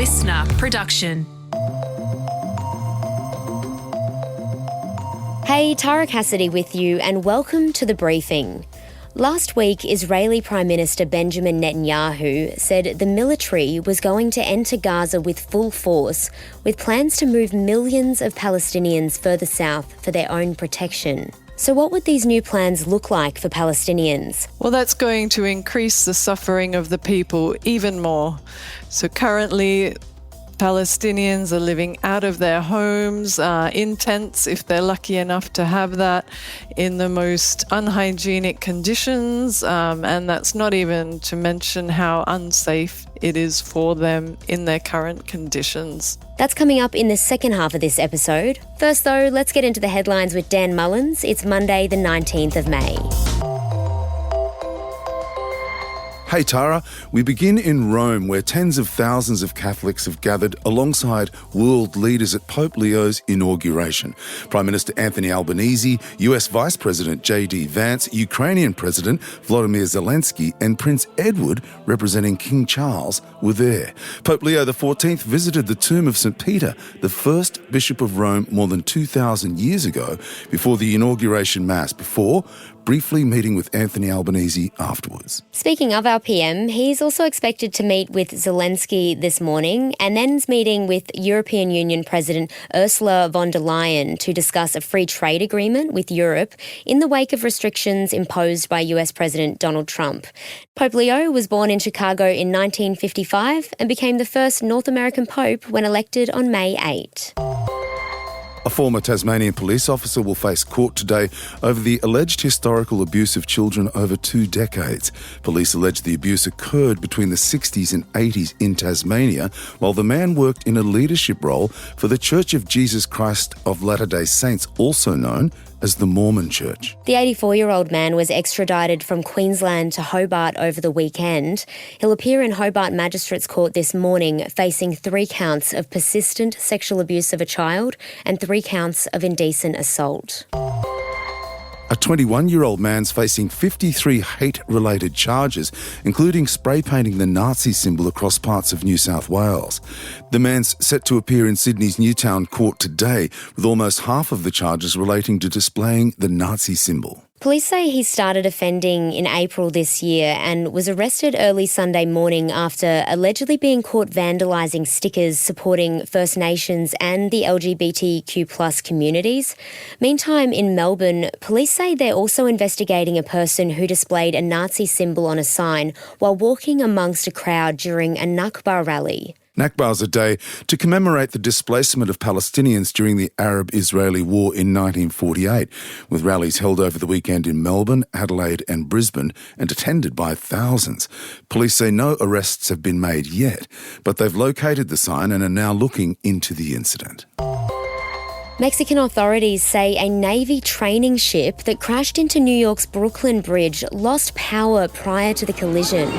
listener production. Hey, Tara Cassidy with you and welcome to The Briefing. Last week, Israeli Prime Minister Benjamin Netanyahu said the military was going to enter Gaza with full force, with plans to move millions of Palestinians further south for their own protection. So what would these new plans look like for Palestinians? Well, that's going to increase the suffering of the people even more. So currently, Palestinians are living out of their homes, in tents, if they're lucky enough to have that, in the most unhygienic conditions, and that's not even to mention how unsafe it is for them in their current conditions. That's coming up in the second half of this episode. First though, let's get into the headlines with Dan Mullins. It's Monday the 19th of May. Hey Tara, we begin in Rome where tens of thousands of Catholics have gathered alongside world leaders at Pope Leo's inauguration. Prime Minister Anthony Albanese, US Vice President J.D. Vance, Ukrainian President Volodymyr Zelensky and Prince Edward, representing King Charles, were there. Pope Leo XIV visited the tomb of St. Peter, the first Bishop of Rome more than 2,000 years ago, before the inauguration Mass, before briefly meeting with Anthony Albanese afterwards. Speaking of our PM, he's also expected to meet with Zelensky this morning and then's meeting with European Union President Ursula von der Leyen to discuss a free trade agreement with Europe in the wake of restrictions imposed by US President Donald Trump. Pope Leo was born in Chicago in 1955 and became the first North American pope when elected on May 8. A former Tasmanian police officer will face court today over the alleged historical abuse of children over 2 decades. Police allege the abuse occurred between the 60s and 80s in Tasmania, while the man worked in a leadership role for the Church of Jesus Christ of Latter-day Saints, also known as the Mormon Church. The 84-year-old man was extradited from Queensland to Hobart over the weekend. He'll appear in Hobart Magistrates Court this morning, facing 3 counts of persistent sexual abuse of a child and 3 counts of indecent assault. A 21-year-old man's facing 53 hate-related charges, including spray painting the Nazi symbol across parts of New South Wales. The man's set to appear in Sydney's Newtown court today, with almost half of the charges relating to displaying the Nazi symbol. Police say he started offending in April this year and was arrested early Sunday morning after allegedly being caught vandalising stickers supporting First Nations and the LGBTQ+ communities. Meantime, in Melbourne, police say they're also investigating a person who displayed a Nazi symbol on a sign while walking amongst a crowd during a Nakba rally. Nakba is a day to commemorate the displacement of Palestinians during the Arab-Israeli War in 1948, with rallies held over the weekend in Melbourne, Adelaide and Brisbane and attended by thousands. Police say no arrests have been made yet, but they've located the sign and are now looking into the incident. Mexican authorities say a Navy training ship that crashed into New York's Brooklyn Bridge lost power prior to the collision.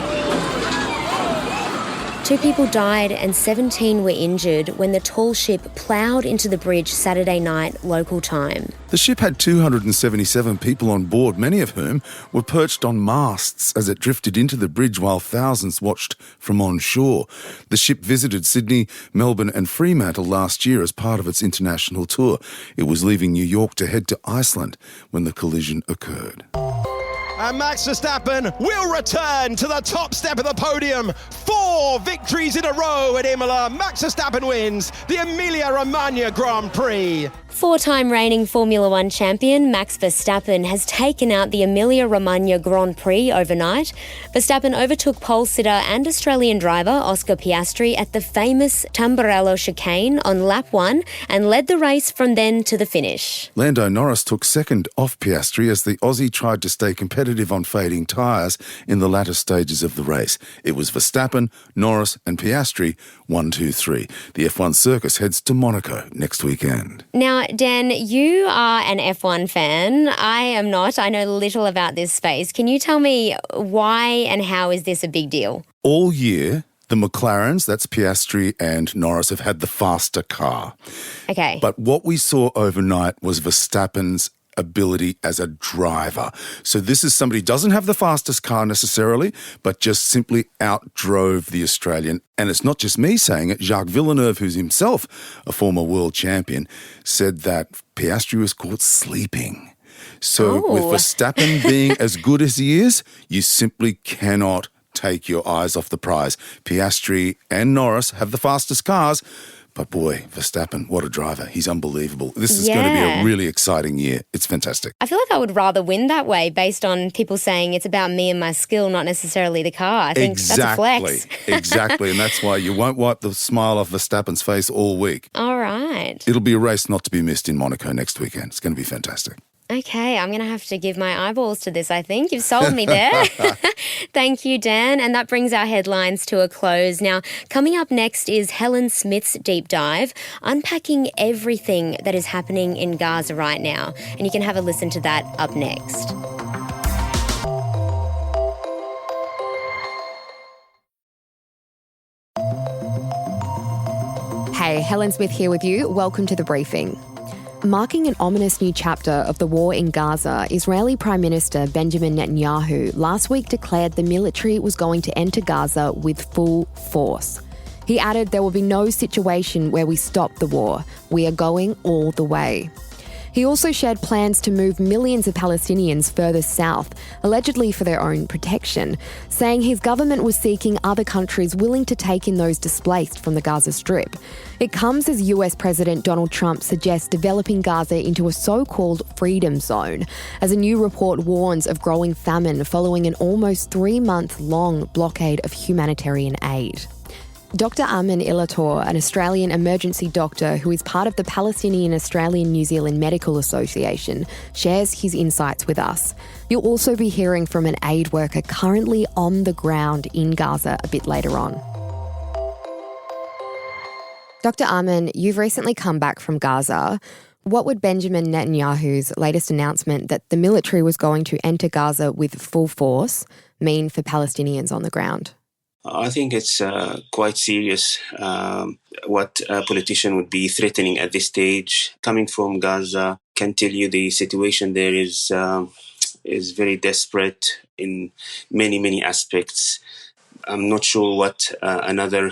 2 people died and 17 were injured when the tall ship ploughed into the bridge Saturday night local time. The ship had 277 people on board, many of whom were perched on masts as it drifted into the bridge while thousands watched from on shore. The ship visited Sydney, Melbourne and Fremantle last year as part of its international tour. It was leaving New York to head to Iceland when the collision occurred. And Max Verstappen will return to the top step of the podium. 4 victories in a row at Imola. Max Verstappen wins the Emilia-Romagna Grand Prix. 4-time reigning Formula One champion Max Verstappen has taken out the Emilia-Romagna Grand Prix overnight. Verstappen overtook pole sitter and Australian driver Oscar Piastri at the famous Tamburello chicane on lap 1 and led the race from then to the finish. Lando Norris took second off Piastri as the Aussie tried to stay competitive on fading tyres in the latter stages of the race. It was Verstappen, Norris and Piastri 1, 2, 3. The F1 circus heads to Monaco next weekend. Now, Dan, you are an F1 fan. I am not. I know little about this space. Can you tell me why and how is this a big deal? All year, the McLarens, that's Piastri and Norris, have had the faster car. Okay. But what we saw overnight was Verstappen's ability as a driver. So this is somebody who doesn't have the fastest car necessarily, but just simply outdrove the Australian. And it's not just me saying it. Jacques Villeneuve, who's himself a former world champion, said that Piastri was caught sleeping. So with Verstappen being as good as he is, you simply cannot take your eyes off the prize. Piastri and Norris have the fastest cars, but boy, Verstappen, what a driver. He's unbelievable. This is going to be a really exciting year. It's fantastic. I feel like I would rather win that way based on people saying it's about me and my skill, not necessarily the car. I think that's a flex. Exactly. And that's why you won't wipe the smile off Verstappen's face all week. All right. It'll be a race not to be missed in Monaco next weekend. It's going to be fantastic. Okay, I'm going to have to give my eyeballs to this, I think. You've sold me there. Thank you, Dan. And that brings our headlines to a close. Now, coming up next is Helen Smith's Deep Dive, unpacking everything that is happening in Gaza right now. And you can have a listen to that up next. Hey, Helen Smith here with you. Welcome to The Briefing. Marking an ominous new chapter of the war in Gaza, Israeli Prime Minister Benjamin Netanyahu last week declared the military was going to enter Gaza with full force. He added there will be no situation where we stop the war. We are going all the way. He also shared plans to move millions of Palestinians further south, allegedly for their own protection, saying his government was seeking other countries willing to take in those displaced from the Gaza Strip. It comes as US President Donald Trump suggests developing Gaza into a so-called freedom zone, as a new report warns of growing famine following an almost 3-month-long blockade of humanitarian aid. Dr. Ayman Elattar, an Australian emergency doctor who is part of the Palestinian Australian New Zealand Medical Association, shares his insights with us. You'll also be hearing from an aid worker currently on the ground in Gaza a bit later on. Dr. Ayman, you've recently come back from Gaza. What would Benjamin Netanyahu's latest announcement that the military was going to enter Gaza with full force mean for Palestinians on the ground? I think it's quite serious what a politician would be threatening at this stage. Coming from Gaza, can tell you the situation there is very desperate in many aspects. I'm not sure what another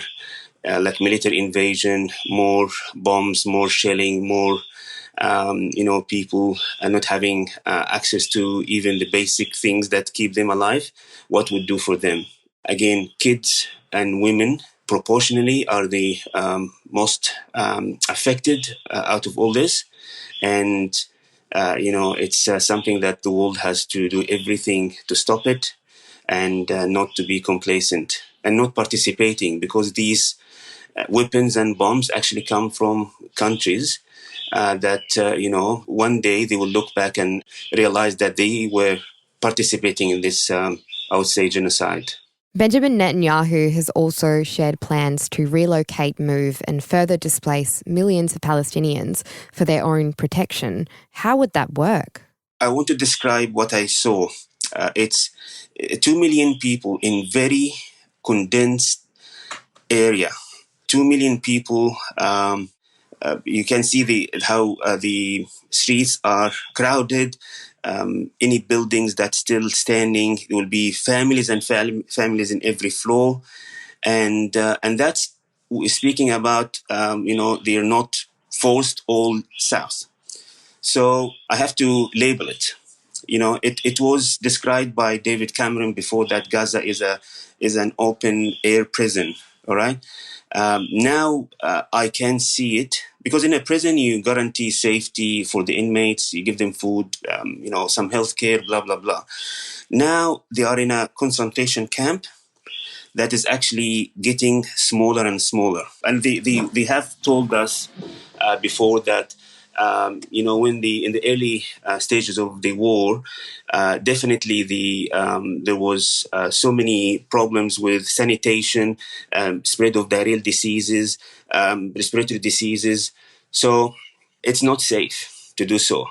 military invasion, more bombs, more shelling, more people are not having access to even the basic things that keep them alive. What would do for them? Again, kids and women proportionally are the most affected out of all this. And, it's something that the world has to do everything to stop it and not to be complacent and not participating, because these weapons and bombs actually come from countries that, one day they will look back and realize that they were participating in this, I would say, genocide. Benjamin Netanyahu has also shared plans to relocate, move and further displace millions of Palestinians for their own protection. How would that work? I want to describe what I saw. It's 2 million people in very condensed area. 2 million people. You can see how the streets are crowded. Any buildings that's still standing, there will be families and families in every floor, and that's speaking about they are not forced all south. So I have to label it. It was described by David Cameron before that Gaza is an open air prison. All right. Now I can see it, because in a prison you guarantee safety for the inmates, you give them food, some health care, blah, blah, blah. Now they are in a concentration camp that is actually getting smaller and smaller. And they have told us before that, when in the early stages of the war, definitely there was so many problems with sanitation, spread of diarrheal diseases, respiratory diseases. So it's not safe to do so.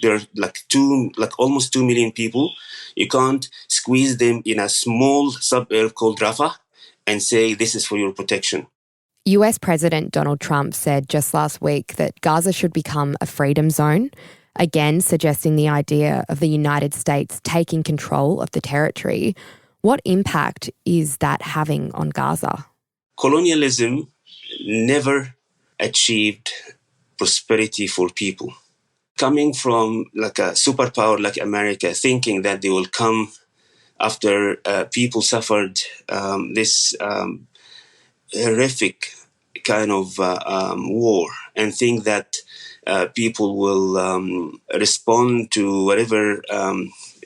There are almost 2 million people. You can't squeeze them in a small suburb called Rafah and say this is for your protection. US President Donald Trump said just last week that Gaza should become a freedom zone. again suggesting the idea of the United States taking control of the territory. What impact is that having on Gaza? Colonialism never achieved prosperity for people. Coming from like a superpower like America, thinking that they will come after people suffered this horrific kind of war, and think that people will respond to whatever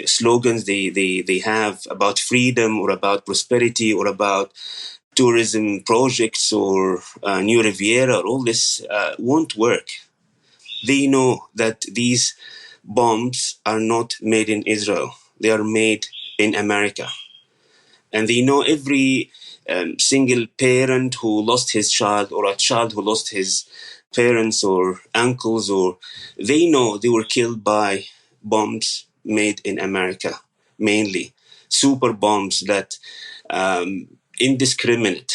slogans they have about freedom or about prosperity or about tourism projects or New Riviera, or all this won't work. They know that these bombs are not made in Israel. They are made in America. And they know every single parent who lost his child, or a child who lost his parents or uncles, or they know they were killed by bombs made in America, mainly. Super bombs that indiscriminate.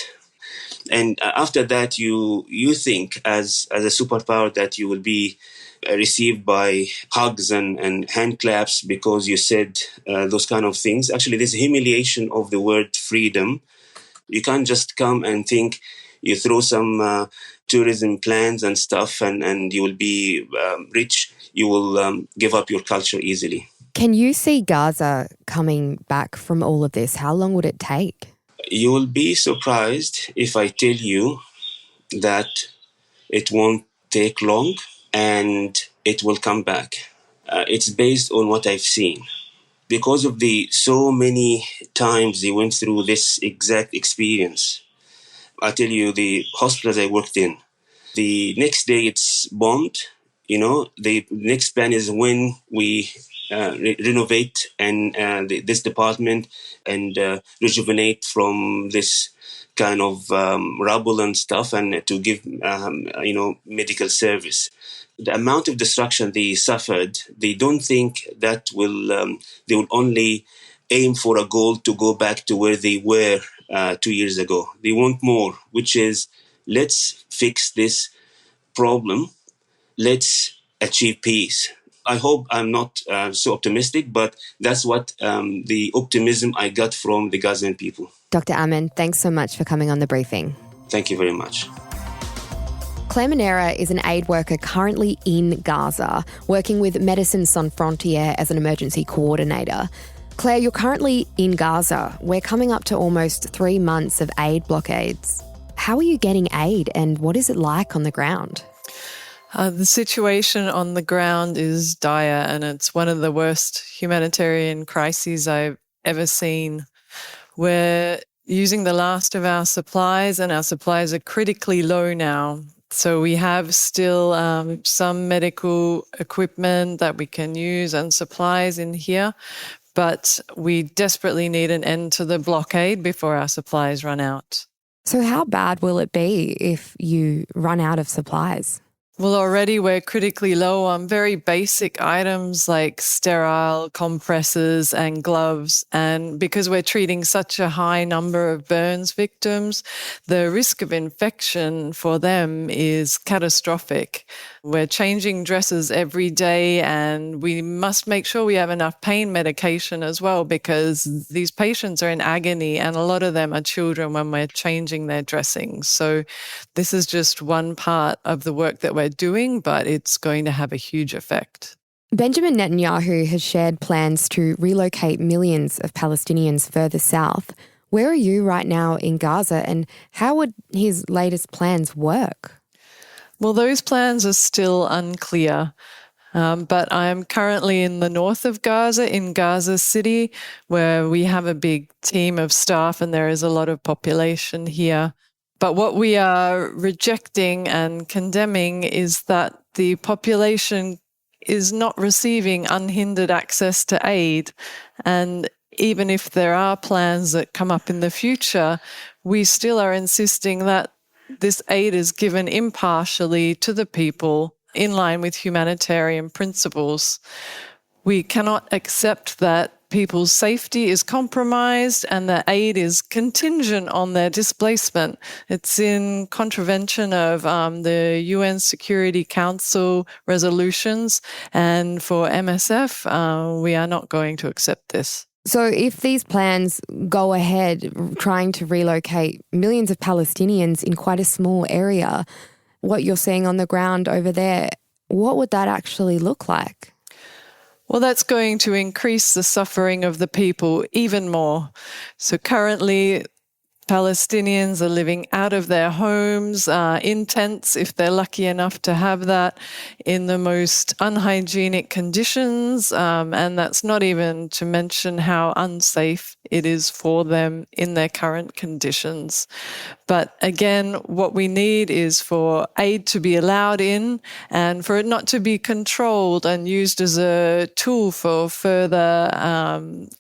And after that, you think as a superpower that you will be received by hugs and hand claps because you said those kind of things. Actually, this humiliation of the word freedom. You can't just come and think you throw some tourism plans and stuff and you will be rich. You will give up your culture easily. Can you see Gaza coming back from all of this? How long would it take? You will be surprised if I tell you that it won't take long and it will come back. It's based on what I've seen. Because of the so many times they went through this exact experience. I tell you, the hospitals I worked in, the next day it's bombed. The next plan is when we renovate and this department and rejuvenate from this kind of rubble and stuff, and to give medical service. The amount of destruction they suffered, they don't think that they will only aim for a goal to go back to where they were 2 years ago. They want more, which is, let's fix this problem. Let's achieve peace. I hope I'm not so optimistic, but that's what the optimism I got from the Gazan people. Dr. Ayman, thanks so much for coming on The Briefing. Thank you very much. Claire Minera is an aid worker currently in Gaza, working with Médecins Sans Frontières as an emergency coordinator. Claire, you're currently in Gaza. We're coming up to almost 3 months of aid blockades. How are you getting aid and what is it like on the ground? The situation on the ground is dire, and it's one of the worst humanitarian crises I've ever seen. We're using the last of our supplies, and our supplies are critically low now. So we have still some medical equipment that we can use and supplies in here, but we desperately need an end to the blockade before our supplies run out. So how bad will it be if you run out of supplies? Well, already we're critically low on very basic items like sterile compresses and gloves. And because we're treating such a high number of burns victims, the risk of infection for them is catastrophic. We're changing dresses every day, and we must make sure we have enough pain medication as well, because these patients are in agony, and a lot of them are children when we're changing their dressings. So this is just one part of the work that we're doing, but it's going to have a huge effect. Benjamin Netanyahu has shared plans to relocate millions of Palestinians further south. Where are you right now in Gaza, and how would his latest plans work? Well, those plans are still unclear, but I am currently in the north of Gaza, in Gaza City, where we have a big team of staff and there is a lot of population here. But what we are rejecting and condemning is that the population is not receiving unhindered access to aid. And even if there are plans that come up in the future, we still are insisting that this aid is given impartially to the people in line with humanitarian principles. We cannot accept that people's safety is compromised and the aid is contingent on their displacement. It's in contravention of the UN Security Council resolutions, and for MSF, we are not going to accept this. So if these plans go ahead, trying to relocate millions of Palestinians in quite a small area, what you're seeing on the ground over there, what would that actually look like? Well, that's going to increase the suffering of the people even more. So currently, Palestinians are living out of their homes, in tents, if they're lucky enough to have that, in the most unhygienic conditions. And that's not even to mention how unsafe it is for them in their current conditions. But again, what we need is for aid to be allowed in and for it not to be controlled and used as a tool for further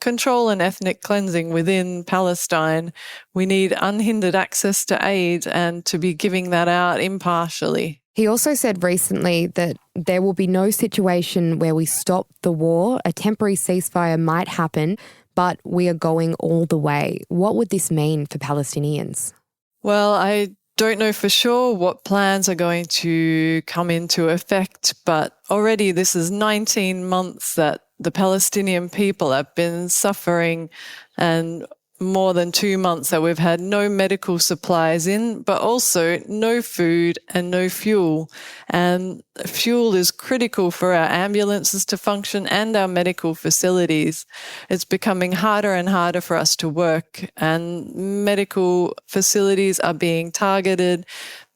control and ethnic cleansing within Palestine. We need unhindered access to aid and to be giving that out impartially. He also said recently that there will be no situation where we stop the war. A temporary ceasefire might happen, but we are going all the way. What would this mean for Palestinians? Well, I don't know for sure what plans are going to come into effect, but already this is 19 months that the Palestinian people have been suffering, and more than 2 months that we've had no medical supplies in, but also no food and no fuel. And fuel is critical for our ambulances to function and our medical facilities. It's becoming harder and harder for us to work, and medical facilities are being targeted.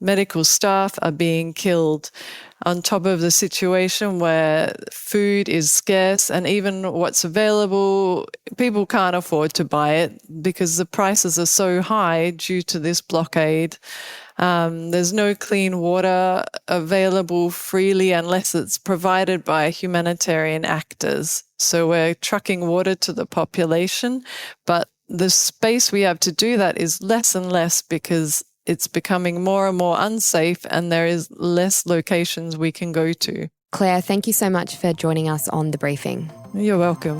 Medical staff are being killed, on top of the situation where food is scarce and even what's available, people can't afford to buy it because the prices are so high due to this blockade. There's no clean water available freely unless it's provided by humanitarian actors. So we're trucking water to the population, but the space we have to do that is less and less because it's becoming more and more unsafe and there is less locations we can go to. Claire, thank you so much for joining us on The Briefing. You're welcome.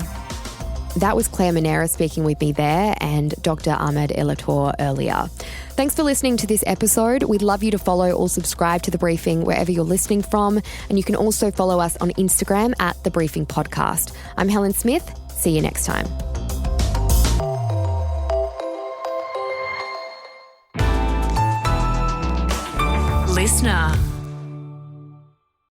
That was Claire Minera speaking with me there, and Dr. Ahmed Elattar earlier. Thanks for listening to this episode. We'd love you to follow or subscribe to The Briefing wherever you're listening from, and you can also follow us on Instagram at The Briefing Podcast. I'm Helen Smith. See you next time. Listener.